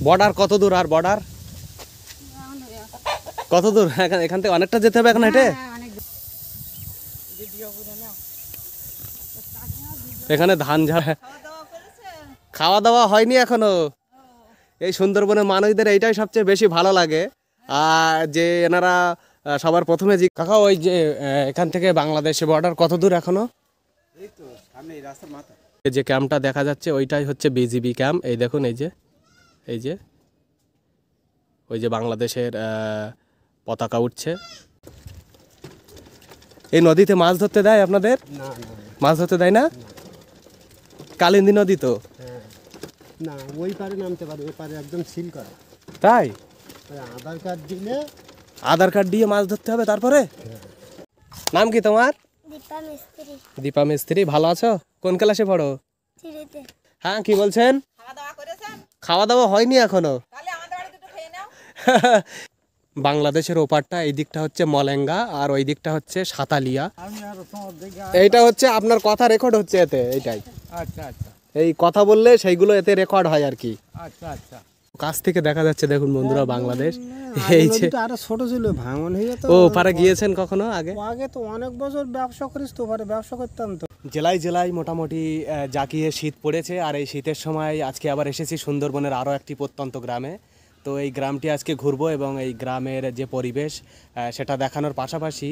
Border কত দূর? আর border কত দূর? এখান থেকে অনেকটা যেতে হবে এখন হেঁটে। এখানে ধান ঝাড়া, খাওয়া দাওয়া হয়নি এখনো। এই সুন্দরবনের মানুষদের এইটাই সবচেয়ে বেশি ভালো লাগে। আর যে এনারা সবার প্রথমে যে কাকা, ওই যে এখান থেকে বাংলাদেশে বর্ডার কত দূর এখনো? এই তো সামনে রাস্তার মাথা। এই যে ক্যাম্পটা দেখা যাচ্ছে ওইটাই হচ্ছে বিজিবি ক্যাম্প। এই দেখুন, এই যে ওই যে বাংলাদেশের পতাকা উঠছে। এই নদীতে মাছ ধরতে দেয় আপনাদের? না মাছ ধরতে দেয় না? কালিন্দী নদী তো। না, ওই পারে নামতে পারে, ওই পারে একদম সিল করা। তাই আধার কার্ড দিলে, আধার কার্ড দিয়ে মাছ ধরতে হবে তারপরে? নাম কি তোমার? দীপা মিস্ত্রি। দীপা মিস্ত্রি। ভালো আছো? কোন ক্লাসে পড়ো? চিড়িতে। হ্যাঁ, কি বলছেন? খাওয়া দাওয়া হয়নি এখনো। বাংলাদেশের ওপারটা, এই দিকটা হচ্ছে মলেঙ্গা আর ওই দিকটা হচ্ছে সাতালিয়া। এইটা হচ্ছে আপনার কথা রেকর্ড হচ্ছে এতে, এইটাই। আচ্ছা আচ্ছা, এই কথা বললে সেইগুলো এতে রেকর্ড হয় আর কি। আচ্ছা আচ্ছা। কাছ থেকে দেখা যাচ্ছে, দেখুন বন্ধুরা, বাংলাদেশ। এই যে আরো ছোট ছিল, ভাঙন হয়ে যেত। ও পারে গিয়েছেন কখনো আগে? আগে তো অনেক বছর ব্যবসা করিস তো, পারে ব্যবসা করতাম তো। জেলায় জেলায় মোটামুটি জাঁকিয়ে শীত পড়েছে। আর এই শীতের সময় আজকে আবার এসেছি সুন্দরবনের আরও একটি প্রত্যন্ত গ্রামে। তো এই গ্রামটি আজকে ঘুরবো এবং এই গ্রামের যে পরিবেশ সেটা দেখানোর পাশাপাশি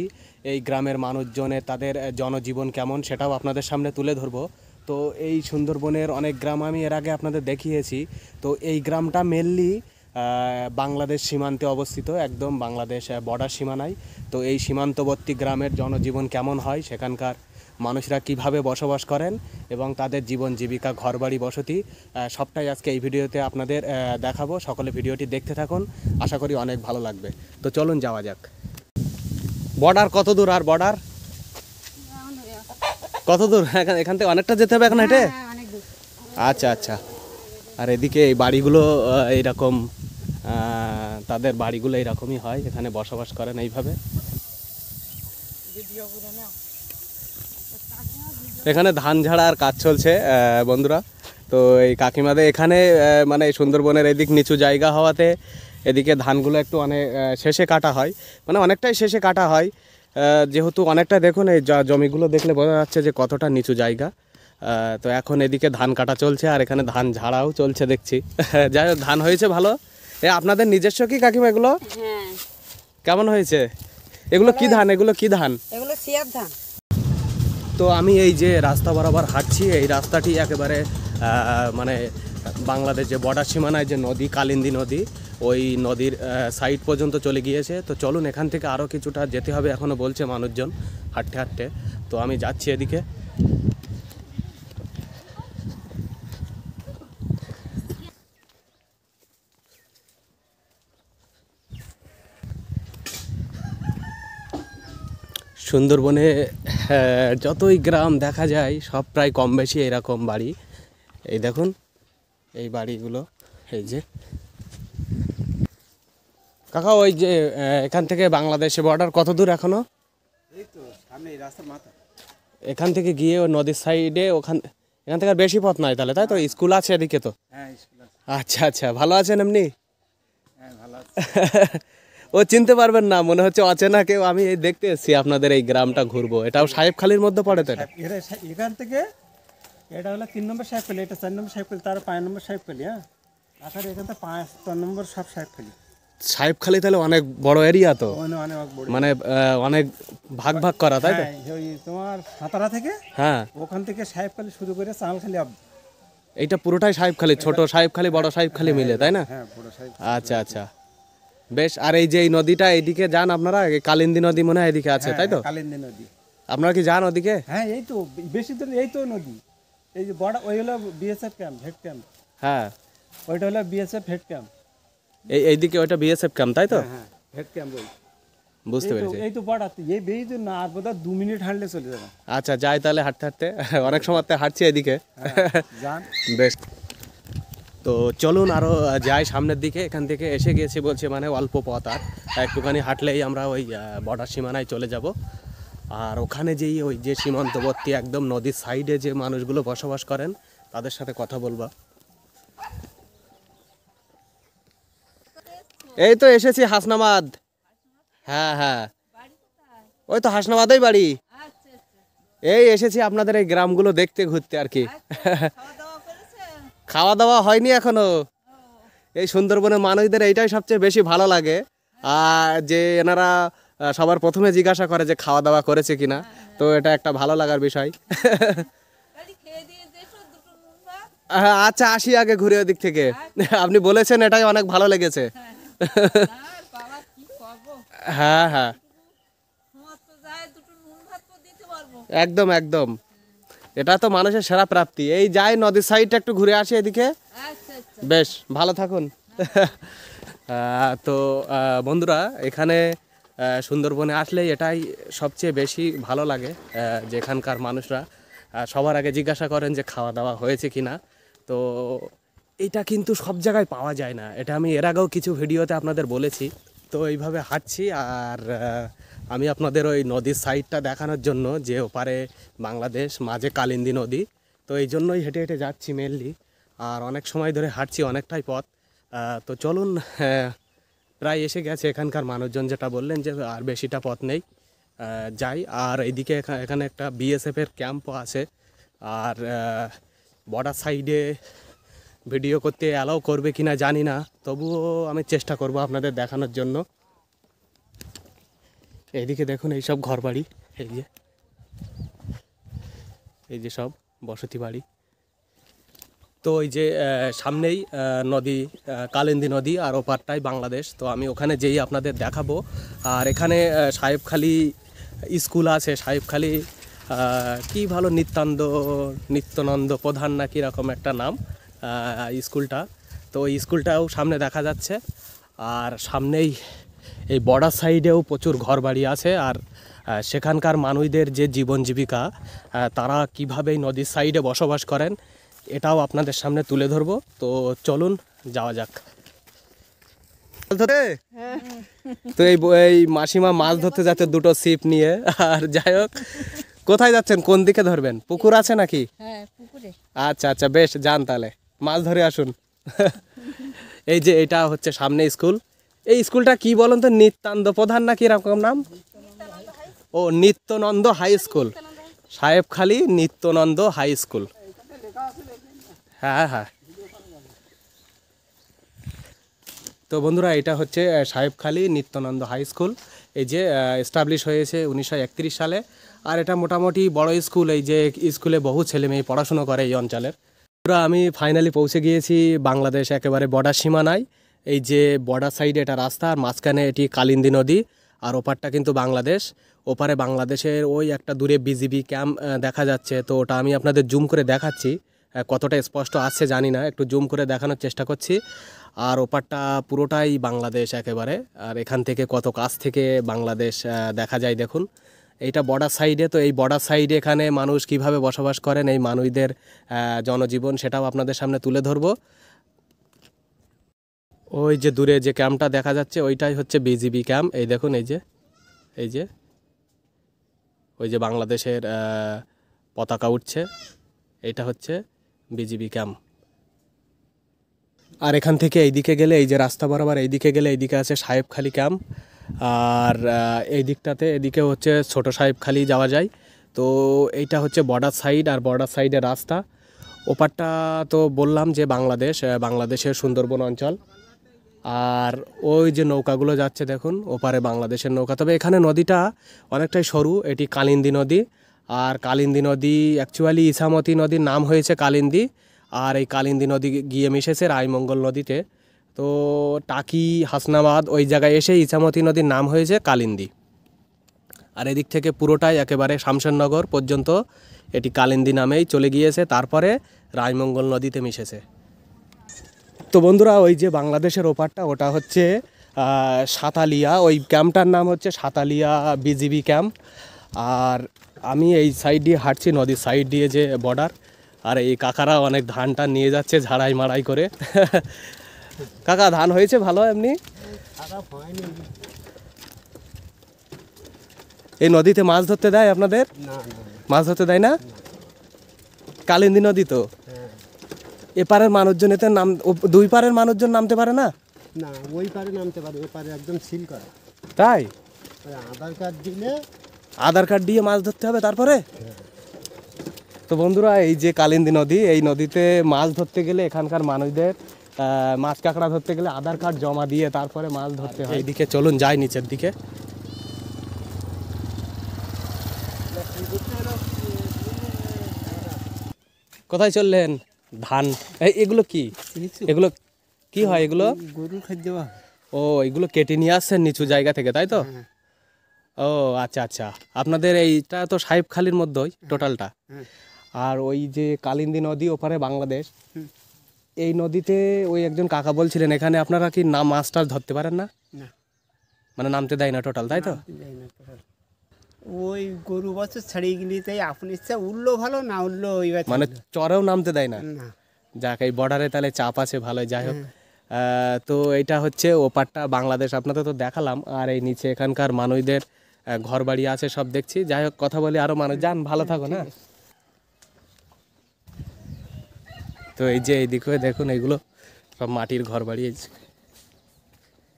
এই গ্রামের মানুষজনের তাদের জনজীবন কেমন সেটাও আপনাদের সামনে তুলে ধরবো। তো এই সুন্দরবনের অনেক গ্রাম আমি এর আগে আপনাদের দেখিয়েছি। তো এই গ্রামটা মেনলি বাংলাদেশ সীমান্তে অবস্থিত, একদম বাংলাদেশ বর্ডার সীমানায়। তো এই সীমান্তবর্তী গ্রামের জনজীবন কেমন হয়, সেখানকার মানুষরা কিভাবে বসবাস করেন এবং তাদের জীবন জীবিকা, ঘরবাড়ি, বসতি সবটাই আজকে এই ভিডিওতে আপনাদের দেখাবো। সকলে ভিডিওটি দেখতে থাকুন, আশা করি অনেক ভালো লাগবে। তো চলুন যাওয়া যাক। বর্ডার কত দূর? আর বর্ডার কত দূর? এখান থেকে অনেকটা যেতে হবে এখন হেঁটে। আচ্ছা আচ্ছা। আর এদিকে এই বাড়িগুলো এইরকম, তাদের বাড়িগুলো এইরকমই হয়, এখানে বসবাস করেন এইভাবে। এখানে ধান ঝাড়ার কাজ চলছে বন্ধুরা। তো এই কাকিমাদের এখানে মানে সুন্দরবনের এদিক নিচু জায়গা হওয়াতে এদিকে ধানগুলো একটু অনেক শেষে কাটা হয়, মানে অনেকটাই শেষে কাটা হয়। যেহেতু অনেকটা, দেখুন এই জমিগুলো দেখলে বোঝা যাচ্ছে যে কতটা নিচু জায়গা। তো এখন এদিকে ধান কাটা চলছে আর এখানে ধান ঝাড়াও চলছে দেখছি। যাই হোক, ধান হয়েছে ভালো। আপনাদের নিজস্ব কি কাকিমা এগুলো? হ্যাঁ। কেমন হয়েছে? এগুলো কি ধান? এগুলো কি ধান? এগুলো সিয়ার ধান। তো আমি এই যে রাস্তা বরাবর হাঁটছি, এই রাস্তাটি একেবারে মানে বাংলাদেশ যে বর্ডার সীমানায় যে নদী, কালিন্দী নদী, ওই নদীর সাইড পর্যন্ত চলে গিয়েছে। তো চলুন, এখান থেকে আরও কিছুটা যেতে হবে এখনও বলছে মানুষজন হাঁটতে হাঁটতে। তো আমি যাচ্ছি এদিকে। সুন্দরবনে যতই গ্রাম দেখা যায় সব প্রায় কম বেশি এরকম বাড়ি। এই দেখুন এই বাড়িগুলো। এই যে কাকা, ওই যে এখান থেকে বাংলাদেশে বর্ডার কত দূর এখনো? এই তো সামনে রাস্তার মাথা। এখান থেকে গিয়ে ওই নদীর সাইডে, এখান থেকে আর বেশি পথ নয় তাহলে, তাই তো? স্কুল আছে এদিকে তো? হ্যাঁ, স্কুল আছে। আচ্ছা আচ্ছা, ভালো আছেন এমনি? হ্যাঁ, ভালো আছে। ও চিনতে পারবেন না, মনে হচ্ছে অচেনা কেউ। আমি এই দেখতে এসেছি আপনাদের এই গ্রামটা ঘুরবো। এটাও সাহেবখালীর মধ্যে পড়ে তো? এটা এখান থেকে এটা হলো 3 নম্বর সাহেবখালী, এটা 4 নম্বর সাহেবখালী, তার 5 নম্বর সাহেবখালী। হ্যাঁ, আখার এখান থেকে 5 নম্বর সব সাহেবখালী। সাহেবখালী তাহলে অনেক বড় এরিয়া তো, অনেক বড়, মানে অনেক ভাগ ভাগ করা, তাই তো? হ্যাঁ, ওই তোমার সাতারা থেকে, হ্যাঁ, ওখান থেকে সাহেবখালী শুরু করে চালখালী অবধি। এইটা পুরোটাই সাহেবখালী, ছোট সাহেবখালী বড় সাহেবখালী মিলে, তাই না? হ্যাঁ, বড় সাহেব। আচ্ছা আচ্ছা, বেশ। আর এই যে এই নদীটা এইদিকে যান আপনারা, কালিন্দী নদী মনে হয় এদিকে আছে, তাই তো? কালিন্দী নদী। আপনারা কি যান ওদিকে? হ্যাঁ, এই তো বেশি দূর, এই তো নদী। এই যে বড়, ওই হলো বিএসএফ ক্যাম্প, হেড ক্যাম্প। হ্যাঁ, ওইটা হলো বিএসএফ হেড ক্যাম্প। এইদিকে ওইটা বিএসএফ ক্যাম্প, তাই তো? হ্যাঁ, হেড ক্যাম্প ওই। বুঝতে পেরেছি। এই তো বড়াতে, এই বেই তো না, আর বোধহয় 2 মিনিট হাঁটলে চলে যাবে। আচ্ছা, যাই তাহলে হাঁটতে হাঁটতে। অনেক সময় হাঁটছি এদিকে। যান। বেশ, তো চলুন আরও যাই সামনের দিকে। এখান থেকে এসে গেছি বলছে, মানে অল্প পথ, আর একটুখানি হাঁটলেই আমরা ওই বর্ডার সীমানায় চলে যাব। আর ওখানে যেই ওই যে সীমান্তবর্তী একদম নদীর সাইডে যে মানুষগুলো বসবাস করেন তাদের সাথে কথা বলবো। এই তো এসেছি হাসনাবাদ। হ্যাঁ হ্যাঁ, ওই তো হাসনাবাদেই বাড়ি। এই এসেছি আপনাদের এই গ্রামগুলো দেখতে ঘুরতে আর কি। খাওয়া দাওয়া হয়নি এখনো। এই সুন্দরবনের মানুষদের এইটাই সবচেয়ে বেশি ভালো লাগে, আর যে এনারা সবার প্রথমে জিজ্ঞাসা করে যে খাওয়া দাওয়া করেছে কিনা, তো এটা একটা ভালো লাগার বিষয়। আচ্ছা আসি আগে ঘুরে ওদিক থেকে। আপনি বলেছেন এটাই অনেক ভালো লেগেছে। হ্যাঁ হ্যাঁ, একদম একদম, এটা তো মানুষের সেরা প্রাপ্তি। এই যাই নদীর সাইডটা একটু ঘুরে আসি এদিকে। বেশ, ভালো থাকুন। তো বন্ধুরা, এখানে সুন্দরবনে আসলে এটাই সবচেয়ে বেশি ভালো লাগে, যেখানকার মানুষরা সবার আগে জিজ্ঞাসা করেন যে খাওয়া দাওয়া হয়েছে কি না। তো এটা কিন্তু সব জায়গায় পাওয়া যায় না, এটা আমি এর আগেও কিছু ভিডিওতে আপনাদের বলেছি। তো এইভাবে হাঁটছি, আর আমি আপনাদের ওই নদীর সাইডটা দেখানোর জন্য, যে ওপারে বাংলাদেশ, মাঝে কালিন্দী নদী, তো এই জন্যই হেঁটে হেঁটে যাচ্ছি মেনলি। আর অনেক সময় ধরে হাঁটছি, অনেকটাই পথ। তো চলুন, প্রায় এসে গেছে। এখানকার মানুষজন যেটা বললেন যে আর বেশিটা পথ নেই, যাই। আর এইদিকে এখানে একটা বিএসএফের ক্যাম্পও আছে, আর বর্ডার সাইডে ভিডিও করতে অ্যালাউ করবে কিনা জানি না, তবুও আমি চেষ্টা করব আপনাদের দেখানোর জন্য। এইদিকে দেখুন এইসব ঘরবাড়ি, এই যে সব বসতি বাড়ি। তো ওই যে সামনেই নদী, কালিন্দী নদী, আর ওপারটাই বাংলাদেশ। তো আমি ওখানে যেই আপনাদের দেখাবো। আর এখানে সাহেবখালী স্কুল আছে, সাহেবখালী কি ভালো নিত্যানন্দ প্রধান না কি রকম একটা নাম স্কুলটা। তো ওই স্কুলটাও সামনে দেখা যাচ্ছে। আর সামনেই এই বর্ডার সাইডেও প্রচুর ঘরবাড়ি আছে। আর সেখানকার মানুষদের যে জীবন জীবিকা, তারা কীভাবে এই নদীর সাইডে বসবাস করেন, এটাও আপনাদের সামনে তুলে ধরবো। তো চলুন যাওয়া যাক। তো এই মাসিমা মাছ ধরতে যাচ্ছে দুটো ছিপ নিয়ে। আর যাই হোক, কোথায় যাচ্ছেন, কোন দিকে ধরবেন? পুকুর আছে নাকি? আচ্ছা আচ্ছা, বেশ, যান তাহলে, মাছ ধরে আসুন। এই যে এটা হচ্ছে সামনে স্কুল। এই স্কুলটা কি বলুন তো, নিত্যানন্দ প্রধান না কি এরকম নাম? ও, Nityananda high school, Sahebkhali Nityananda high school. হ্যাঁ হ্যাঁ। তো বন্ধুরা, এটা হচ্ছে সাহেবখালী নিত্যানন্দ হাই স্কুল। এই যে এস্টাবলিশ হয়েছে 1931 সালে। আর এটা মোটামুটি বড় স্কুল, এই যে স্কুলে বহু ছেলে মেয়ে পড়াশুনো করে এই অঞ্চলের। আমি ফাইনালি পৌঁছে গিয়েছি বাংলাদেশ একেবারে বর্ডার সীমানায়। এই যে বর্ডার সাইডে এটা রাস্তা, আর মাঝখানে এটি কালিন্দী নদী, আর ওপারটা কিন্তু বাংলাদেশ। ওপারে বাংলাদেশের ওই একটা দূরে বিজিবি ক্যাম্প দেখা যাচ্ছে। তো ওটা আমি আপনাদের জুম করে দেখাচ্ছি, কতটা স্পষ্ট আসছে জানি না, একটু জুম করে দেখানোর চেষ্টা করছি। আর ওপারটা পুরোটাই বাংলাদেশ একেবারে। আর এখান থেকে কত কাছ থেকে বাংলাদেশ দেখা যায় দেখুন। এইটা বর্ডার সাইডে। তো এই বর্ডার সাইডে এখানে মানুষ কিভাবে বসবাস করেন, এই মানুষদের জনজীবন, সেটাও আপনাদের সামনে তুলে ধরবো। ওই যে দূরে যে ক্যাম্পটা দেখা যাচ্ছে, ওইটাই হচ্ছে বিজিবি ক্যাম্প। এই দেখুন, এই যে ওই যে বাংলাদেশের পতাকা উঠছে, এটা হচ্ছে বিজিবি ক্যাম্প। আর এখান থেকে এইদিকে গেলে, এই যে রাস্তা বরাবর এইদিকে গেলে, এইদিকে আছে সাহেবখালী ক্যাম্প। আর এই দিকটাতে, এদিকে হচ্ছে ছোট সাহেবখালী যাওয়া যায়। তো এইটা হচ্ছে বর্ডার সাইড, আর বর্ডার সাইডের রাস্তা। ওপারটা তো বললাম যে বাংলাদেশের সুন্দরবন অঞ্চল। আর ওই যে নৌকাগুলো যাচ্ছে দেখুন, ওপারে বাংলাদেশের নৌকা। তবে এখানে নদীটা অনেকটাই সরু, এটি কালিন্দী নদী। আর কালিন্দী নদী অ্যাকচুয়ালি ইছামতি নদীর নাম হয়েছে কালিন্দী, আর এই কালিন্দী নদী গিয়ে মিশেছে রায়মঙ্গল নদীতে। তো টাকি, হাসনাবাদ ওই জায়গায় এসে ইছামতি নদীর নাম হয়েছে কালিন্দী। আর এদিক থেকে পুরোটাই একেবারে শামশেরনগর পর্যন্ত এটি কালিন্দী নামেই চলে গিয়েছে, তারপরে রায়মঙ্গল নদীতে মিশেছে। তো বন্ধুরা, ওই যে বাংলাদেশের ওপারটা, ওটা হচ্ছে সাতালিয়া, ওই ক্যাম্পটার নাম হচ্ছে সাতালিয়া বিজিবি ক্যাম্প। আর আমি এই সাইড দিয়ে হাঁটছি, নদীর সাইড দিয়ে যে বর্ডার। আর এই কাকারা অনেক ধানটা নিয়ে যাচ্ছে ঝাড়াই মাড়াই করে। কাকা, ধান হয়েছে ভালো এমনি? এই নদীতে মাছ ধরতে দেয় আপনাদের? মাছ ধরতে দেয় না? কালিন্দী নদী তো, এপারের মানুষজন এতে দুই পারের মানুষজন নামতে পারে না? না ওই পারে নামতে পারে, ওই পারে একদম সিল করা। তাই? ওই আধার কার্ড দিলে আধার কার্ড দিয়ে মাছ ধরতে হবে তারপরে? তো বন্ধুরা, এই যে কালিন্দী নদী, এই নদীতে মাছ ধরতে গেলে এখানকার মানুষদের মাছ কাঁকড়া ধরতে গেলে আধার কার্ড জমা দিয়ে তারপরে মাছ ধরতে হয়। এইদিকে চলুন যাই নিচের দিকে। কোথায় চললেন? ধান এগুলো কি? এগুলো কি হয় এগুলো? গরুর খাদ্য দেওয়া। ও, এগুলো কেটে নিয়ে আসছেন নিচু জায়গা থেকে, তাই তো? ও আচ্ছা আচ্ছা, আপনাদের এইটা তো সাহেবখালীর মধ্যেই টোটালটা। আর ওই যে কালিন্দী নদী ওপারে বাংলাদেশ, এই নদীতে ওই একজন কাকা বলছিলেন এখানে আপনারা কি না মাছ টাছ ধরতে পারেন না? না, মানে নামতে দেয় না টোটাল, তাই তো? ওই গরু বছর ছাড়িয়ে গেলি তাই আপনি ইচ্ছা উঠলো ভালো, না উঠলো ওইবার মানে চরেও নামতে দেয় না? না। যাক, এই বর্ডারে তাহলে চাপ আছে ভালোই। যাই হোক, তো এটা হচ্ছে ওপারটা বাংলাদেশ, আপনাদের তো দেখালাম। আর এই নিচে এখানকার মানুষদের ঘর বাড়ি আছে সব দেখছি। যাই হোক, কথা বলি আরো মানুষ। যান, ভালো থাকো না। তো এই যে এইদিকে দেখুন, এইগুলো সব মাটির ঘর বাড়ি।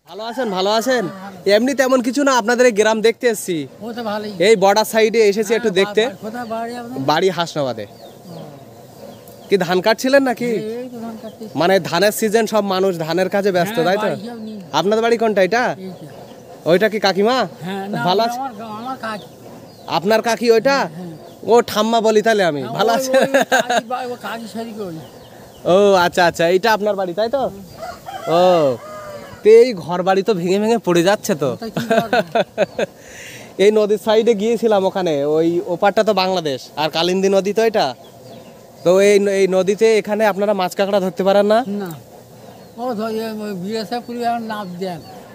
ভালো আছেন? ভালো আছেন? এমনি তেমন কিছু না, আপনাদের এই গ্রাম দেখতে এসেছি। এই বর্ডার সাইডে এসেছি একটু দেখতে। বাড়ি হাসনাবাদে। কি ধান কাটছিলেন নাকি? মানে ধানের সিজন, সব মানুষ ধানের কাজে ব্যস্ত, তাই তো? আপনাদের বাড়ি কোনটা এটা? ওইটা কি কাকিমা? ভালো আছে? আপনার কাকি ওইটা? ও ঠাম্মা বলি তাহলে আমি। ভালো আছে? ও আচ্ছা আচ্ছা, এইটা আপনার বাড়ি, তাই তো? ও, তো এই ঘর বাড়ি তো ভেঙে ভেঙে পড়ে যাচ্ছে তো। এই নদীর সাইডে গিয়েছিলাম, ওখানে ওই ওপারটা তো বাংলাদেশ আর কালিন্দী নদী তো এটা। তো এই নদীতে এখানে আপনারা মাছ কাঁকড়া ধরতে পারেন না?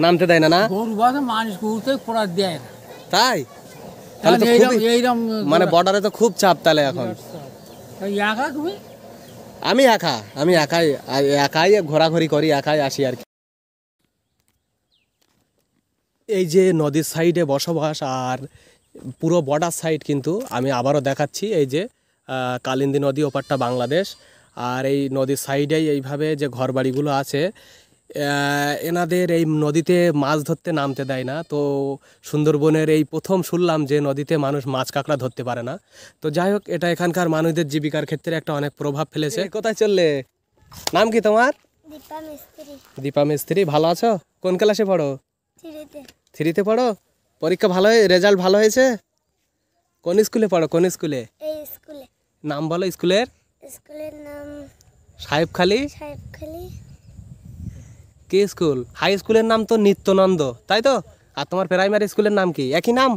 নামতে দেয় না? না, তাই? তাহলে তো মানে বর্ডারে তো খুব চাপ তাহলে এখন। আমি একাই ঘোরাঘুরি করি, একাই আসি আর কি। এই যে নদীর সাইডে বসবাস আর পুরো বর্ডার সাইড, কিন্তু আমি আবারও দেখাচ্ছি, এই যে কালিন্দী নদী ওপারটা বাংলাদেশ। আর এই নদীর সাইডেই এইভাবে যে ঘরবাড়িগুলো আছে, এনাদের এই নদীতে মাছ ধরতে নামতে দেয় না। তো সুন্দরবনের এই প্রথম শুনলাম যে নদীতে মানুষ মাছ কাঁকড়া ধরতে পারে না। তো যাই হোক, এটা এখানকার মানুষদের জীবিকার ক্ষেত্রে একটা অনেক প্রভাব ফেলেছে। কোথায় চললে? নাম কি তোমার? দীপা মিস্ত্রি। দীপা মিস্ত্রি। ভালো আছো? কোন ক্লাসে পড়ো? 3-তে। 3-তে পড়ো? পরীক্ষা ভালো রেজাল্ট ভালো হয়েছে? কোন স্কুলে পড়ো? কোন স্কুলে? এই স্কুলে। নাম বলো স্কুলের। স্কুলের নাম সাহেবখালী। সাহেবখালী। কি স্কুল? হাই স্কুলের নাম তো নিত্যানন্দ, তাই তো? আর তোমার প্রাইমারি স্কুলের নাম কি? একই নাম,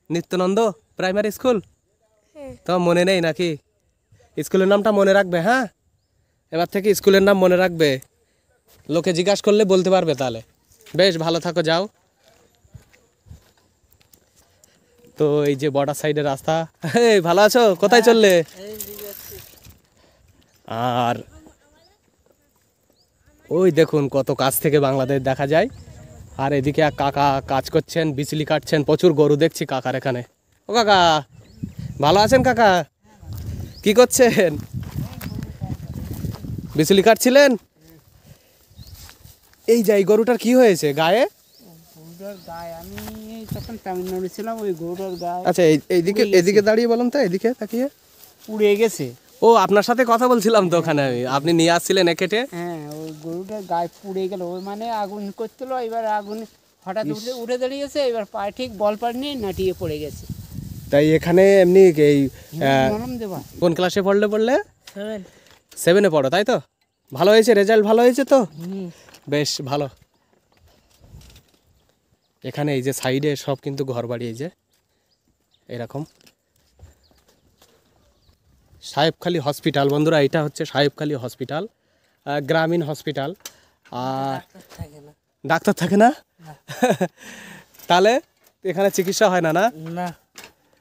নিত্যানন্দ প্রাইমারি স্কুল। তোমার মনে নেই নাকি? স্কুলের নামটা মনে রাখবে, হ্যাঁ? এবার থেকে স্কুলের নাম মনে রাখবে, লোকে জিজ্ঞাসা করলে বলতে পারবে তাহলে। বেশ, ভালো থাকো, যাও। তো এই যে বর্ডার সাইডের রাস্তা। এই ভালো আছো? কোথায় চললে? আর ওই দেখুন কত কাছ থেকে বাংলাদেশ দেখা যায়। আর এদিকে এক কাকা কাজ করছেন, বিচলি কাটছেন। প্রচুর গরু দেখছি কাকার এখানে। ও কাকা, ভালো আছেন কাকা? কি করছেন? বিচলি কাটছিলেন? এই যে এই গরুটার কি হয়েছে গায়ে? আমি তখন তামিলনাড়ু ছিলাম, ওই গরুটার গায়ে। আচ্ছা, এইদিকে এদিকে দাঁড়িয়ে বলুন তো, এদিকে তাকিয়ে। পুড়ে গেছে। ও, আপনার সাথে কথা বলছিলাম তো ওখানে আমি, আপনি নিয়ে আসছিলেন কেটে। হ্যাঁ, ওই গরুটার গায়ে পুড়ে গেল। ওই মানে আগুন করছিল, এবার আগুন হঠাৎ উঠে দাঁড়িয়েছে, এবার পায়ে ঠিক বল পাড়নি নাটিয়ে পড়ে গেছে। তাই এখানে এমনি এই মলম দেবা। কোন ক্লাসে পড়লে? 7-এ পড়ো, তাই তো? ভালো হয়েছে, রেজাল্ট ভালো হয়েছে তো? বেশ ভালো। এখানে এই যে সাইডে সব কিন্তু ঘর বাড়ি, এই যে এরকম। সাহেবখালী হসপিটাল বন্ধুরা, এটা হচ্ছে সাহেবখালী হসপিটাল, গ্রামীণ হসপিটাল। আর ডাক্তার থাকে না? তাহলে এখানে চিকিৎসা হয় না? না,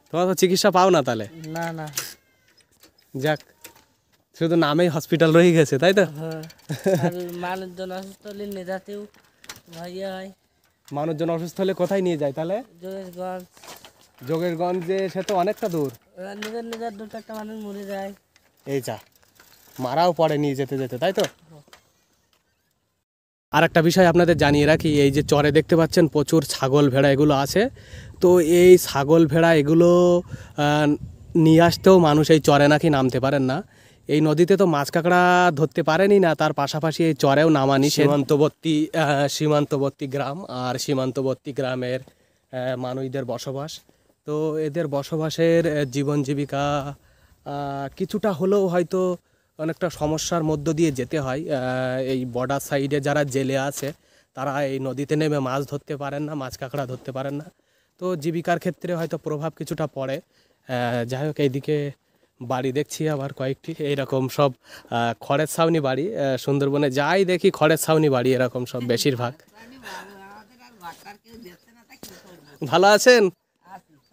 তোমরা তো চিকিৎসা পাও না তাহলে? না। যাক, শুধু নামেই হসপিটাল রয়ে গেছে, তাই তো? মানুষজন অসুস্থ হলে নেজাতেও ভাইয়া হয়। মানুষজন অসুস্থ হলে কোথায় নিয়ে যায় তাহলে? যোগেরগঞ্জে, সে তো অনেকটা দূর। নিজের 2-4টা মানুষ মরে যায়। এই যা, মারাও পড়ে নিয়ে যেতে, তাই তো? আর একটা বিষয় আপনাদের জানিয়ে রাখি, এই যে চরে দেখতে পাচ্ছেন প্রচুর ছাগল ভেড়া এগুলো আছে। তো এই ছাগল ভেড়া এগুলো নিয়ে আসতেও মানুষ এই চরে নাকি নামতে পারেন না। এই নদীতে তো মাছ কাঁকড়া ধরতে পারেনি না, তার পাশাপাশি এই চরেও নামা নিষেধ। সীমান্তবর্তী গ্রাম, আর সীমান্তবর্তী গ্রামের মানুষদের বসবাস। তো এদের বসবাসের জীবন জীবিকা কিছুটা হলেও হয়তো অনেকটা সমস্যার মধ্য দিয়ে যেতে হয়। এই বর্ডার সাইডে যারা জেলে আছে তারা এই নদীতে নেমে মাছ ধরতে পারেন না, মাছ কাঁকড়া ধরতে পারেন না। তো জীবিকার ক্ষেত্রে হয়তো প্রভাব কিছুটা পড়ে। যাই হোক, এইদিকে বাড়ি দেখছি আবার কয়েকটি এইরকম সব খড়ের ছাউনি বাড়ি। সুন্দরবনে যাই দেখি খড়ের ছাউনি বাড়ি এরকম সব বেশিরভাগ। ভালো আছেন?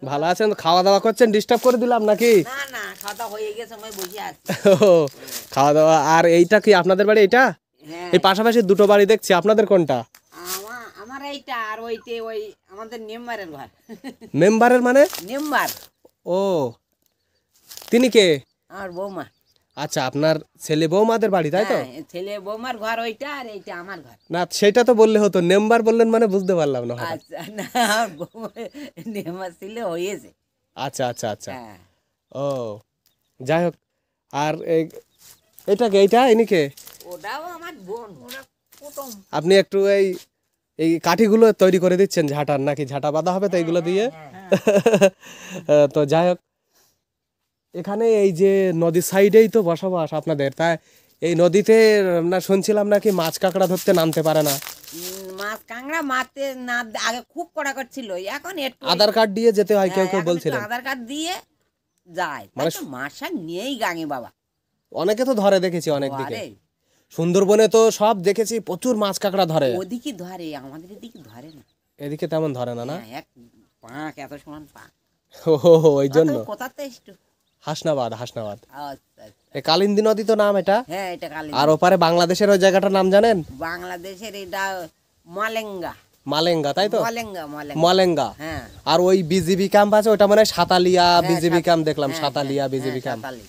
ভালো আছেন? খাওয়া দাওয়া করছেন? ডিস্টার্ব করে দিলাম নাকি? না না, খাওয়া দাওয়া হয়ে গেছে, আমি বসে আছি। ও, খাওয়া দাওয়া। আর এইটা কি আপনাদের বাড়ি? এটা হ্যাঁ, এই পাশাপাশি দুটো বাড়ি দেখছি, আপনাদের কোনটা? আমার এইটা আর ওইতে ওই আমাদের মেম্বারের ঘর। মেম্বারের মানে? মেম্বার ও, তিনি কে? আমার বৌমা। আচ্ছা, আপনার ছেলে বৌমাদের বাড়ি, তাই তো? হ্যাঁ, ছেলে বৌমার ঘর ওইটা, আর এইটা আমার ঘর। না, সেটা তো বললে হতো, মেম্বার বললেন মানে বুঝতে পারলাম না হঠাৎ। আচ্ছা, না আমার বৌমা মেম্বার ছিল, হয়েছে। আচ্ছা আচ্ছা আচ্ছা, হ্যাঁ, ও যাই হোক। আর এইটা কে? এইটা ইনি কে? ওটাও আমার বোন, ওরা কুটুম। আপনি একটু এই কাঠিগুলো তৈরি করে দিচ্ছেন ঝাঁটার, নাকি ঝাঁটা বাঁধা হবে তো এইগুলো দিয়ে? তো যাই হোক, এখানে এই যে নদীর সাইডেই তো বসবাস আপনাদের, তাই এই নদীতে না শুনছিলাম নাকি মাছ কাঁকড়া ধরতে নামতে পারে না? মাছ কাঁকড়া মারতে না, আগে খুব কড়া করছিল, এখন একটু আধার কার্ড দিয়ে যেতে হয় কেউ কেউ এখন একটু বলছিলেন। আধার কার্ড দিয়ে যায়, মানে মাসা নিয়েই গাঙে বাবা। অনেকে তো ধরে দেখেছি অনেক দিকে। আরে, সুন্দরবনে তো সব দেখেছি প্রচুর মাছ কাঁকড়া ধরে, ওদিকে ধরে, আমাদের এদিকে ধরে না। এদিকে তেমন ধরে না। না, হ্যাঁ, এক পাঁক এত সমান পাঁক। ওই জন্য কোথাতে একটু হাসনাবাদ। আচ্ছা আচ্ছা। এই কালিন্দী নদী তো নাম এটা। হ্যাঁ, এটা কালি। আর ওপারে বাংলাদেশের ওই জায়গাটার নাম জানেন? বাংলাদেশের এটা মালেঙ্গা। মালেঙ্গা, তাই তো? মালেঙ্গা, মালেঙ্গা। মালেঙ্গা। হ্যাঁ, আর ওই বিজিবি ক্যাম্প আছে, ওটা মানে সাতালিয়া হ্যাঁ, বিজিবি ক্যাম্প দেখলাম, হ্যাঁ, সাতালিয়া বিজিবি হ্যাঁ, ক্যাম্প। সাতালি।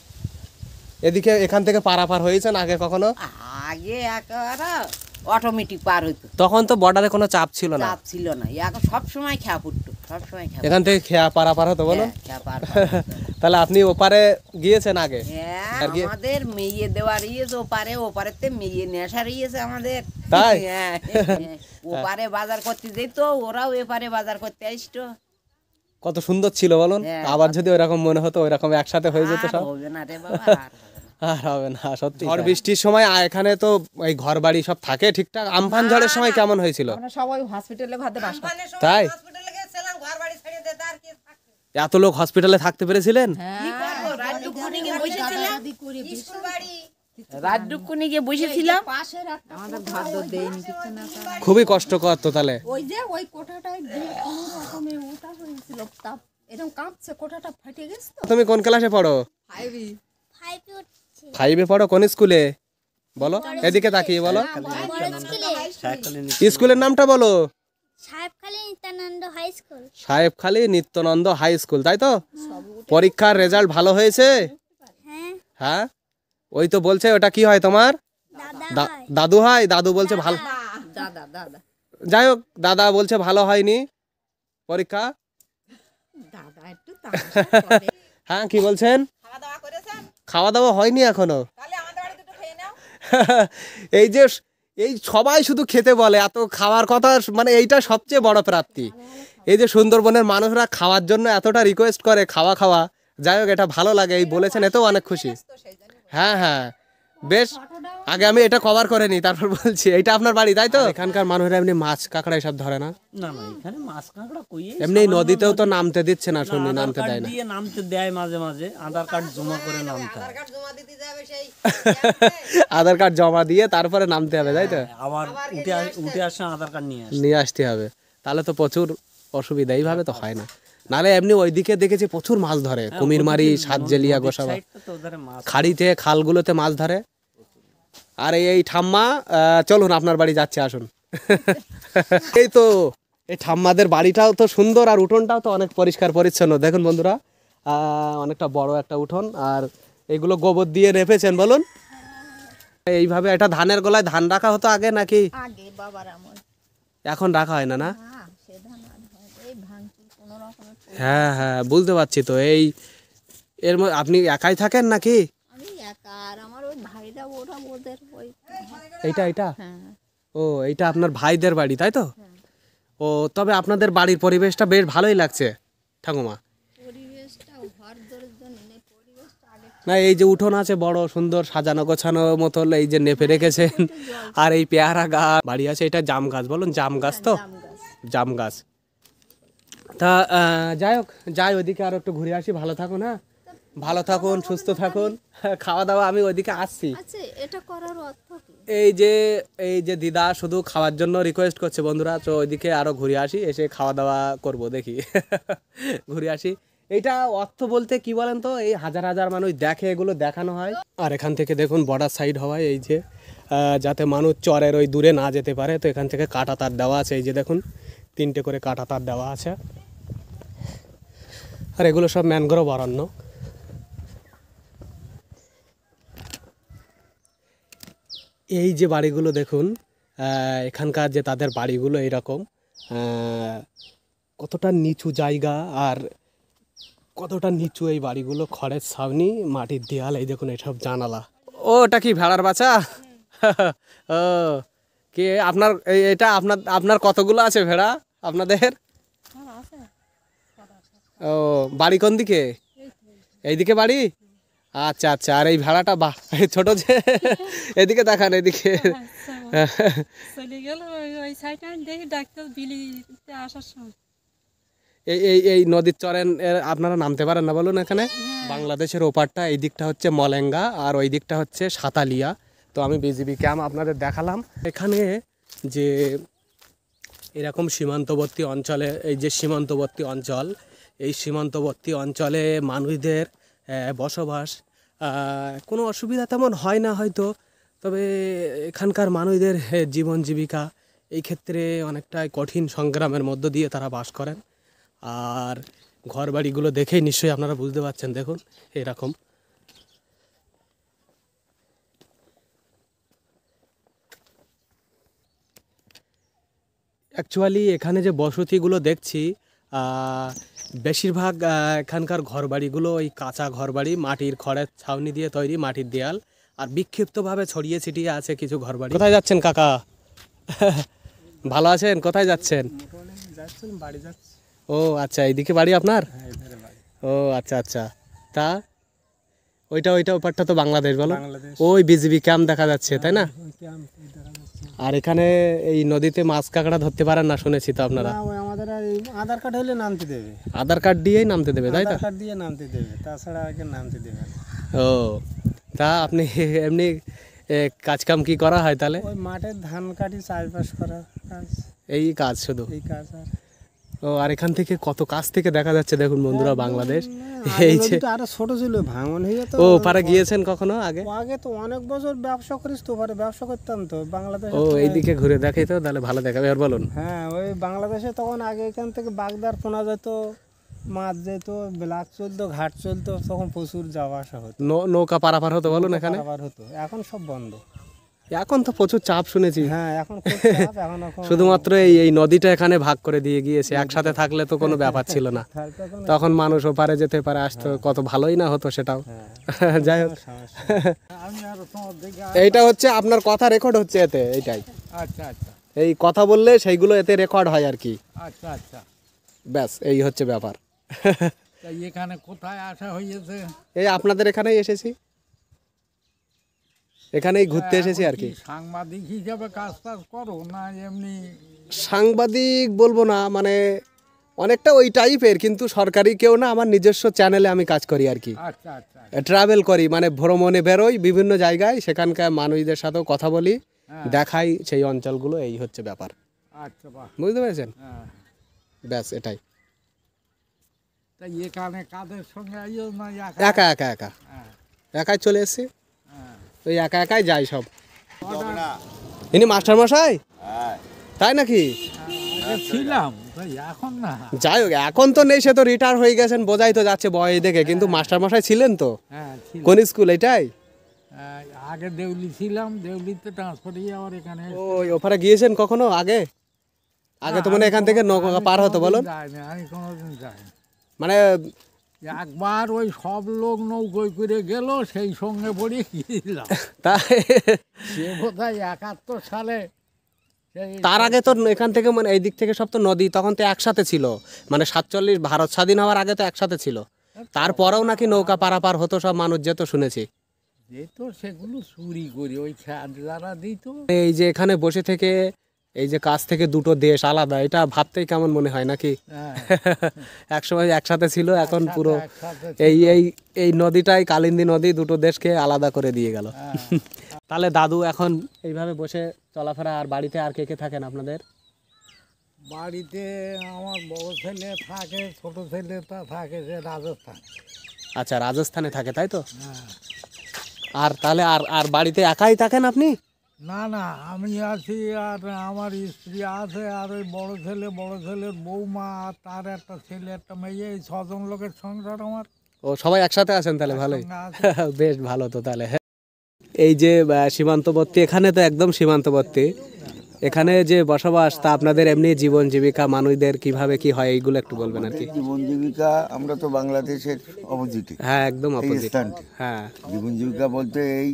এদিকে এখান থেকে পারাপার হয়েছেন আগে কখনো? আগে একেবারে অটোমেটিক পার হইতো, তখন তো বর্ডারে কোনো চাপ ছিল না, চাপ ছিল না। এখন সবসময় খেয়া পড়তো, সবসময় খেয়া এখান থেকে খেয়া পারাপার হতো বলুন। হ্যাঁ, খেয়া পার তাহলে আপনি ওপারে গিয়েছেন আগে? হ্যাঁ, আর কি? আমাদের মেয়ে দেওয়ার ইয়েছে ওপারে, ওপারেতে মেয়ে নেশার ইয়েছে আমাদের। তাই? হ্যাঁ, ওপারে বাজার করতে যেত, ওরাও এপারে বাজার করতে আসতো। কত সুন্দর ছিল বলুন। হ্যাঁ, আবার যদি ওইরকম মনে হতো, ওইরকম একসাথে হয়ে যেত আর সব। হবে না রে বাবা, আর হবে না। আর হবে না সত্যি। ঝড় বৃষ্টির সময় এখানে তো এই ঘর বাড়ি সব থাকে ঠিকঠাক। আমফান ঝড়ের সময় কেমন হয়েছিল? আমরা সবাই হসপিটালে ঘরে বাস করি। তাই? হসপিটালে গেছিলাম, ঘর বাড়ি ছেড়ে দিতে, আর কি থাকতে? এত লোক হসপিটালে থাকতে পেরেছিলেন? কি করবো, রাতটুকুনি গিয়ে বসেছিলাম, রাতটুকুনি গিয়ে বসেছিলাম। পাশের একটা আমাদের ঘর দর দেয়নি কিছু না। খুবই কষ্টকর তো তাহলে। ওই যে ওই কোঠাটায় দিয়ে কোনো রকমে ওটা হয়েছিল, তাপ এরকম কাঁপছে, কোঠাটা ফাটে গেছে তো। তুমি কোন ক্লাসে পড়ো? 5 উঠছি। 5-এ পড়ো? কোন স্কুলে বলো? এদিকে তাকিয়ে বলো। বড় স্কুলে স্কুলের নামটা বলো। Sahebkhali Nityananda high school. Sahebkhali Nityananda high school, তাই তো? পরীক্ষার রেজাল্ট ভালো হয়েছে? হ্যাঁ, হ্যাঁ, ওই তো বলছে ওটা কি হয় তোমার? দাদা হয়। দাদু হয়? দাদু বলছে ভালো। দাদা দাদা যাই হোক, দাদা বলছে ভালো হয়নি পরীক্ষা। দাদা একটু তামাশা করে। হ্যাঁ, কি বলছেন? খাওয়া দাওয়া হয়নি এখনো? এই যে এই সবাই শুধু খেতে বলে, এত খাওয়ার কথা, মানে এইটা সবচেয়ে বড় প্রাপ্তি। এই যে সুন্দরবনের মানুষরা খাওয়ার জন্য এতটা রিকোয়েস্ট করে, খাওয়া খাওয়া। যাই হোক, এটা ভালো লাগে, এই বলেছেন, এতেও অনেক খুশি। হ্যাঁ হ্যাঁ, বেশ। আগে আমি এটা কভার করে নিই, তারপর বলছি। এইটা আপনার বাড়ি, তাই তো? এখানকার মানুষরা এমনি মাছ কাঁকড়া এসব ধরে না? না না, এখানে মাছ কাঁকড়া কই? এমনি নদীতেও তো নামতে দিচ্ছে না, শুনি নামতে দেয় না। দিয়ে নামতে দেয় মাঝে মাঝে, আধার কার্ড জমা করে নামতে হয়। আধার কার্ড জমা দিয়ে তারপরে নামতে হবে, তাই তো? আবার উঠে আসে আধার কার্ড নিয়ে আসে। নিয়ে আসতে হবে, তাহলে তো প্রচুর অসুবিধা। এইভাবে তো হয় না। নালে এমনি ওইদিকে দেখেছি প্রচুর মাছ ধরে, কুমিরমারি, সাতজেলিয়া, গোসাবা, সাইডটা তো ওধারে মাছ। খাড়িতে খালগুলোতে মাছ ধরে। আর এই ঠাম্মা, চলুন আপনার বাড়ি যাচ্ছে, আসুন। এই তো এই ঠাম্মাদের বাড়িটাও তো সুন্দর, আর উঠোনটাও তো অনেক পরিষ্কার পরিচ্ছন্ন। দেখুন বন্ধুরা, অনেকটা বড় একটা উঠোন। আর এগুলো গোবর দিয়ে রেপেছেন বলুন? এইভাবে এটা ধানের গোলায় ধান রাখা হতো আগে নাকি আগে বাবার আমল। এখন রাখা হয় না? না হ্যাঁ, সে ধান আর হয় না। এই ভাঙচুর কোনো রকমের হ্যাঁ হ্যাঁ বুঝতে পারছি তো। এই এর মধ্যে আপনি একাই থাকেন নাকি? আমি একা, আর আমার ওই ভাইরা ওরা ওদের ওই এইটা হ্যাঁ ও এইটা আপনার ভাইদের বাড়ি তাই তো? ও তবে আপনাদের বাড়ির পরিবেশটা বেশ ভালোই লাগছে ঠাকুমা। পরিবেশটা ঘর দরের জন্য নেই, পরিবেশটা আগে না এই যে উঠোন আছে বড় সুন্দর সাজানো গোছানো মতো, এই যে নেপে রেখেছেন, আর এই পেয়ারা গাছ বাড়ি আছে, এটা জাম গাছ বলুন, জাম গাছ তো, আম গাছ। জাম গাছ। তা যাই হোক, যাই ওইদিকে আরো একটু ঘুরে আসি। ভালো থাকুন, হ্যাঁ ভালো থাকুন, সুস্থ থাকুন। খাওয়া দাওয়া আমি ওইদিকে আসছি। আচ্ছা, এটা করার অর্থ কি? এই যে দিদা শুধু খাওয়ার জন্য রিকোয়েস্ট করছে বন্ধুরা, তো ওইদিকে আরো ঘুরে আসি, এসে খাওয়া দাওয়া করব দেখি। ঘুরে আসি। এইটা অর্থ বলতে কি বলেন তো, এই হাজার হাজার মানুষ দেখে, এগুলো দেখানো হয়। আর এখান থেকে দেখুন বর্ডার সাইড হওয়ায় এই যে যাতে মানুষ চরের ওই দূরে না যেতে পারে, তো এখান থেকে কাঁটা তার দেওয়া আছে। এই যে দেখুন 3টে করে কাঁটা তার দেওয়া আছে। আর এগুলো সব ম্যানগ্রোভ অরণ্য। এই যে বাড়িগুলো দেখুন, এখানকার যে তাদের বাড়িগুলো এইরকম, কতটা নিচু জায়গা আর কতটা নিচু এই বাড়িগুলো, খড়ের ছাউনি, মাটির দেয়াল, এই দেখুন এইসব জানালা। ও ওটা কি ভেড়ার বাচ্চা? ও কে আপনার এটা আপনার কতগুলো আছে ভেড়া আপনাদের? ও বাড়ি কোন দিকে? এইদিকে বাড়ি? আচ্ছা আচ্ছা। আর এই ভেড়াটা বাহ ছোট যে, এদিকে দেখান, এদিকে। চলে গেল ওই সাইডে, দেখি ডাক্তার বিলিতে আসার সময়। এই নদীর চরেন আপনারা নামতে পারেন না বলুন এখানে? বাংলাদেশের ওপারটা এই দিকটা হচ্ছে মলেঙ্গা আর ওই দিকটা হচ্ছে সাতালিয়া। তো আমি বিজিবি ক্যাম্প আপনাদের দেখালাম। এখানে যে এরকম সীমান্তবর্তী অঞ্চলে, এই যে সীমান্তবর্তী অঞ্চল, এই সীমান্তবর্তী অঞ্চলে মানুষদের বসবাস কোনো অসুবিধা তেমন হয় না হয়তো, তবে এখানকার মানুষদের জীবন জীবিকা এই ক্ষেত্রে অনেকটাই কঠিন সংগ্রামের মধ্য দিয়ে তারা বাস করেন। আর ঘর বাড়িগুলো দেখেই নিশ্চয়ই আপনারা বুঝতে পারছেন, দেখুন এরকম। অ্যাকচুয়ালি এখানে যে বসতিগুলো দেখছি, বেশিরভাগ এখানকার ঘরবাড়িগুলো ওই কাঁচা ঘরবাড়ি, মাটির খড়ের ছাউনি দিয়ে তৈরি, মাটির দেয়াল, আর বিক্ষিপ্তভাবে ছড়িয়ে ছিটিয়ে আছে কিছু ঘরবাড়ি। কোথায় যাচ্ছেন কাকা? ভালো আছেন? কোথায় যাচ্ছেন? বাড়ি যাচ্ছে। ও আচ্ছা, এইদিকে বাড়ি আপনার? ও আচ্ছা আচ্ছা। তা ওইটা ওপারটা তো বাংলাদেশ বলো? ওই বিজিবি ক্যাম্প দেখা যাচ্ছে তাই না? আর এখানে এই নদীতে মাছ কাঁকড়া ধরতে পারেন না শুনেছি তো আপনারা? আমাদের আধার কার্ড হলে নামতে দেবে। আধার কার্ড দিয়েই নামতে দেবে তাই তো? আধার কার্ড দিয়ে নামতে দেবে, তাছাড়া আগে নামতে দেবে না। ও তা আপনি এমনি কাজ কাম কি করা হয় তাহলে? ওই মাঠে ধান কাটি, চাষবাস করা কাজ, এই কাজ শুধু? এই কাজ। আর ও আর এখান থেকে কত কাছ থেকে দেখা যাচ্ছে দেখুন বন্ধুরা বাংলাদেশ। এই যে আরো ছোট ছিল, ভাঙন হয়ে যেত। ও পারে গিয়েছেন কখনো আগে? আগে তো অনেক বছর ব্যবসা করিস তো, পারে ব্যবসা করতাম তো বাংলাদেশে। ও এইদিকে ঘুরে দেখাই তো তাহলে ভালো দেখাবে। আর বলুন। হ্যাঁ, ওই বাংলাদেশে তখন আগে এখান থেকে বাগদার পোনা যেত, মাছ যেত, ব্লাক চলতো, ঘাট চলতো, তখন প্রচুর যাওয়া আসা হতো, নৌকা পারাপার হতো বলুন এখানে? আবার হতো। এখন সব বন্ধ। এখন তো প্রচুর চাপ শুনেছি। হ্যাঁ, এখন খুব চাপ, এখন শুধুমাত্র এই নদীটা এখানে ভাগ করে দিয়ে গিয়েছে, একসাথে থাকলে তো কোনো ব্যাপার ছিল না। তখন মানুষ ওপারে যেতে পারে, আসতো, কত ভালোই না হতো সেটাও। যাই হোক, এইটা হচ্ছে আপনার কথা রেকর্ড হচ্ছে এতে, এইটাই। আচ্ছা আচ্ছা এই কথা বললে সেইগুলো এতে রেকর্ড হয় আর কি। আচ্ছা আচ্ছা। ব্যাস এই হচ্ছে ব্যাপার। এখানে কোথায় আসা হয়েছে? এই আপনাদের এখানেই এসেছি, এখানেই ঘুরতে এসেছি আর কি। সাংবাদিক হিসাবে কাজ টাজ করো না এমনি? সাংবাদিক বলবো না, মানে অনেকটা ওই টাইপের, কিন্তু সরকারি কেউ না, আমার নিজস্ব চ্যানেলে আমি কাজ করি আর কি। আচ্ছা আচ্ছা। ট্রাভেল করি, মানে ভ্রমণে বেরোই বিভিন্ন জায়গায়, সেখানকার মানুষদের সাথেও কথা বলি, দেখাই সেই অঞ্চলগুলো, এই হচ্ছে ব্যাপার। আচ্ছা, বাহ, বুঝতে পেরেছেন? হ্যাঁ। ব্যাস এটাই। তা এখানে কাদের সঙ্গে আইও না? একা একা একা একাই চলে এসেছি, ওই একা একাই যাই সব। ইনি মাস্টার মশাই? তাই নাকি? ছিলাম, এখন না। যাই হোক, এখন তো নেই, সে তো রিটায়ার হয়ে গেছেন, বোঝাই তো যাচ্ছে বয়স দেখে, কিন্তু মাস্টার মশাই ছিলেন তো। হ্যাঁ, কোন স্কুল এটাই? আগে দেউলি ছিলাম, দেউলিতে ট্রান্সফার হয়ে আবার এখানে ওই ওপারে গিয়েছেন কখনো আগে? আগে তো মানে এখান থেকে নৌকা পার হতো বলুন? যাইনি, আমি কোনোদিন যাইনি। মানে একবার ওই সব লোক নৌকোয় করে গেল, সেই সঙ্গে পড়ে গিয়েছিলাম। তাই সে বোধহয় 71 সালে সেই তার আগে তো এখান থেকে মানে এই দিক থেকে সব তো নদী তখন তো একসাথে ছিল, মানে 47 ভারত স্বাধীন হওয়ার আগে তো একসাথে ছিল। তারপরেও নাকি নৌকা পারাপার হতো, সব মানুষ যেত শুনেছি। যেত সেগুলো চুরি করি, ওই যারা দিত। এই যে এখানে বসে থেকে এই যে কাছ থেকে দুটো দেশ আলাদা, এটা ভাবতেই কেমন মনে হয় নাকি? হ্যাঁ, একসময় একসাথে ছিল, এখন পুরো একসাথে এই এই এই নদীটাই কালিন্দী নদী দুটো দেশকে আলাদা করে দিয়ে গেল। তাহলে দাদু এখন এইভাবে বসে চলাফেরা, আর বাড়িতে আর কে কে থাকেন আপনাদের? বাড়িতে আমার বড় ছেলে থাকে, ছোট ছেলেটা থাকে সে রাজস্থান। আচ্ছা, রাজস্থানে থাকে তাই তো? হ্যাঁ। আর তাহলে আর আর বাড়িতে একাই থাকেন আপনি? না না, আমি আছি আর আমার স্ত্রী আছে, আর ওই বড় ছেলের বৌমা, আর তার একটা ছেলে একটা মেয়ে, এই 6 জন লোকের সংসার আমার। ও সবাই একসাথে আছেন তাহলে, ভালোই। একসঙ্গে আছে। বেশ ভালো তো তাহলে। এই যে সীমান্তবর্তী, এখানে তো একদম সীমান্তবর্তী, এখানে যে বসবাস, তা আপনাদের এমনি জীবন জীবিকা মানুষদের কিভাবে কি হয় এইগুলো একটু বলবেন আর কি? জীবন জীবিকা, আমরা তো বাংলাদেশের অপোজিটে, হ্যাঁ একদম এই অপোজিট। স্থানটি। হ্যাঁ জীবন জীবিকা বলতে এই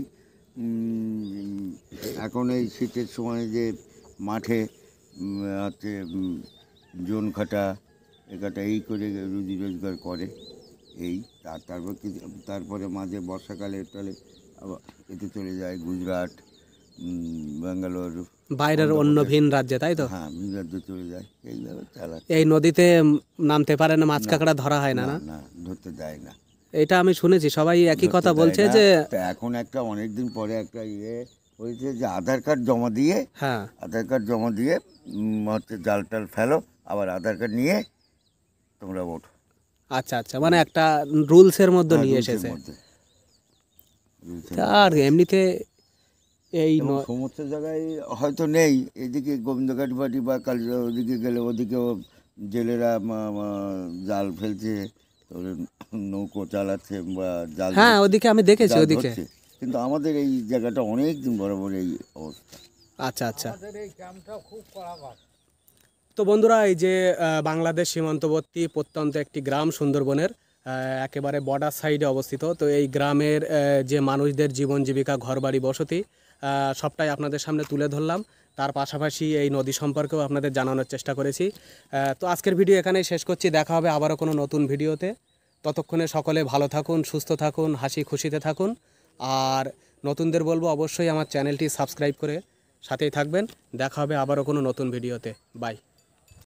এখন এই শীতের সময় যে মাঠে হচ্ছে জোন খাটা একাটা এই করে রুজি রোজগার করে, এই তারপরে মাঝে বর্ষাকালে তাহলে আবার এতে চলে যায় গুজরাট, ব্যাঙ্গালোর, বাইরের অন্য ভিন রাজ্যে তাই তো? হ্যাঁ ভিন রাজ্যে চলে যায়, এইভাবে চালায়। এই নদীতে নামতে পারে না, মাছ কাঁকড়া ধরা হয় না? না না, ধরতে দেয় না। এটা আমি শুনেছি, সবাই একই ধরতে কথা দেয় বলছে না। যে তা এখন একটা অনেকদিন পরে একটা হয়েছে যে আধার কার্ড জমা দিয়ে, হ্যাঁ আধার কার্ড জমা দিয়ে হচ্ছে জাল টাল ফেলো, আবার আধার কার্ড নিয়ে তোমরা ওঠো। আচ্ছা আচ্ছা, মানে একটা রুলসের মধ্যে নিয়ে রুলসের এসেছে। মধ্যে। রুলসের আর এমনিতে এই এবং সমস্ত জায়গায় হয়তো নেই, এদিকে গোবিন্দঘাট বাটি বা কালিয়া ওদিকে গেলে ওদিকেও জেলেরা জাল ফেলছে, তারপরে নৌকো চালাচ্ছে বা জাল হ্যাঁ ওদিকে আমি দেখেছি জাল ওদিকে। ধরছে। কিন্তু আমাদের এই জায়গাটা অনেক দিন বরাবর এই অবস্থা। আচ্ছা আচ্ছা। আমাদের এই ক্যাম্পটা খুব কড়াকড়ি। তো বন্ধুরা, এই যে বাংলাদেশ সীমান্তবর্তী প্রত্যন্ত একটি গ্রাম সুন্দরবনের একেবারে বর্ডার সাইডে অবস্থিত। তো এই গ্রামের যে মানুষদের জীবন জীবিকা, ঘরবাড়ি, বসতি সবটাই আপনাদের সামনে তুলে ধরলাম। তার পাশাপাশি এই নদী সম্পর্কেও আপনাদের জানানোর চেষ্টা করেছি। তো আজকের ভিডিও এখানেই শেষ করছি, দেখা হবে আবারও কোনো নতুন ভিডিওতে। ততক্ষণে সকলে ভালো থাকুন, সুস্থ থাকুন, হাসি খুশিতে থাকুন। আর নতুনদের বলবো অবশ্যই আমার চ্যানেলটি সাবস্ক্রাইব করে সাথেই থাকবেন। দেখা হবে আবারও কোনো নতুন ভিডিওতে। বাই।